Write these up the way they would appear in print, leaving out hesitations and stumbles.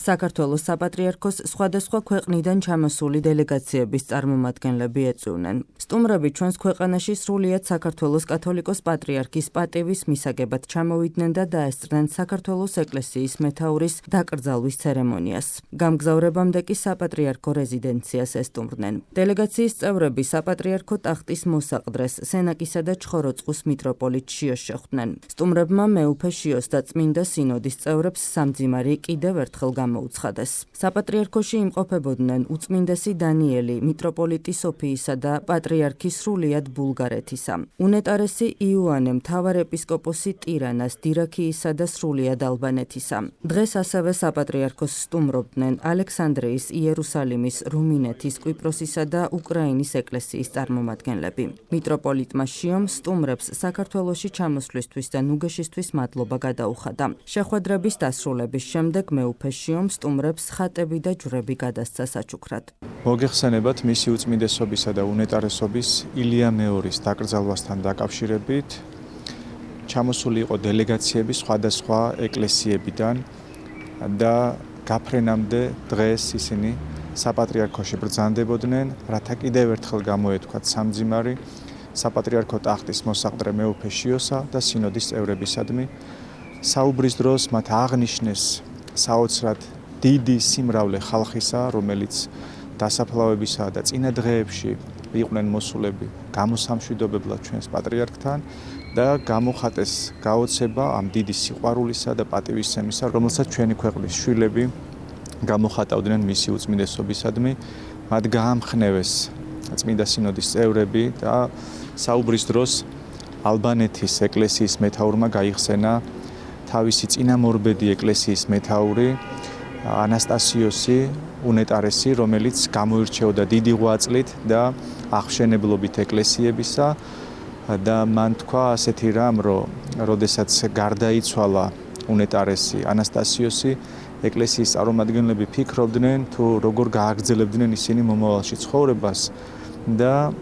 საქართველოს საპატრიარქოს სხვადასხვა ქვეყნიდან ჩამოსული დელეგაციების წარმომადგენლები ეწვივნენ. სტუმრები ჩვენს ქვეყანაში სრულიად საქართველოს კათოლიკოს პატრიარქის პატივის მისაგებად ჩამოვიდნენ და დაესწრნენ საქართველოს ეკლესიის მეთაურის დაკრძალვის ცერემონიას. გამგზავრებამდე კი საპატრიარქო რეზიდენციას ესტუმრნენ. დელეგაციის წევრები საპატრიარქო ტახტის მოსაყდრეს სენაკისა და ჩხოროწყუს მიტროპოლიტ შიოს შეხვდნენ. სტუმრებმა მეუფე შიოს და წმინდა სინოდის წევრებს სამძიმარი კიდევ ერთხელ გამოუცხადეს. საპატრიარქოში იმყოფებოდნენ უწმინდესი დანიელი, მიტროპოლიტი სოფიისა და პატრიარქი სრულიად ბულგარეთისა, უნეტარესი იოანე, მთავარეპისკოპოსი ტირანას, დირაქიისა და სრულიად ალბანეთისა. დღეს ასევე საპატრიარქოს სტუმრობდნენ ალექსანდრიის, იერუსალიმის, რუმინეთის, კვიპროსისა და უკრაინის ეკლესიის წარმომადგენლები. მიტროპოლიტმა შიომ სტუმრებს საქართველოში ჩამოსვლისთვის და ნუგეშისთვის მადლობა გადაუხადა. შეხვედრების დასრულების შემდეგ მეუფე შიომ სტუმრებს ხატები და ჯვრები გადასცა საჩუქრად. მოგეხსენებათ მისი უწმინდესობისა და უნეტარესობის ილია მეორის დაკრძალვასთან დაკავშირებით ჩამოსული იყო დელეგაციები სხვადასხვა ეკლესიებიდან და გაფრენამდე დღეს ისინი საპატრიარქოში ბრძანდებოდნენ, რათა კიდევ ერთხელ გამოეთქვათ სამძიმარი საპატრიარქო ტახტის მოსაყდრე მეუფე შიოსა და სინოდის წევრებისადმი. საუბრის დროს მათ აღნიშნეს საოცრად დიდი სიმრავლე ხალხისა, რომელიც დასაფლავებისა და წინა დღეებში იყვნენ მოსულები გამოსამშვიდობებლად ჩვენს პატრიარქთან და გამოხატეს გაოცება ამ დიდი სიყვარულისა და პატივისცემისა, რომელსაც ჩვენი ქვეყნის შვილები გამოხატავდნენ მისი უწმინდესობისადმი. მათ გაამხნევეს წმინდა სინოდის წევრები და საუბრის დროს ალბანეთის ეკლესიის მეთაურმა გაიხსენა თავისი წინამორბედი ეკლესიის მეთაური ანასტასიოსი უნეტარესი, რომელიც გამოირჩეოდა დიდი ღვაწლით და აღშენებლობით ეკლესიებისა და მან თქვა ასეთი რამ, რომ როდესაც გარდაიცვალა უნეტარესი ანასტასიოსი, ეკლესიის წარმომადგენლები ფიქრობდნენ თუ როგორ გააგრძელებდნენ ისინი მომავალში ცხოვრებას და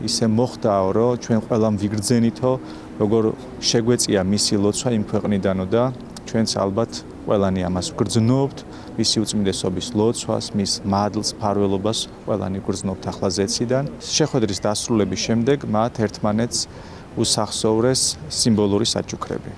ისე მოხდაო, რომ ჩვენ ყველამ ვიგრძენითო, როგორ შეგვეწია მისი ლოცვა იმ ქვეყნიდანო და ჩვენც ალბათ ყველანი ამას ვგრძნობთ, მისი უწმინდესობის ლოცვას, მის მადლს, მფარველობას ყველანი ვგრძნობთ ახლა ზეციდან. შეხვედრის დასრულების შემდეგ მათ ერთმანეთს უსახსოვრეს სიმბოლური საჩუქრები.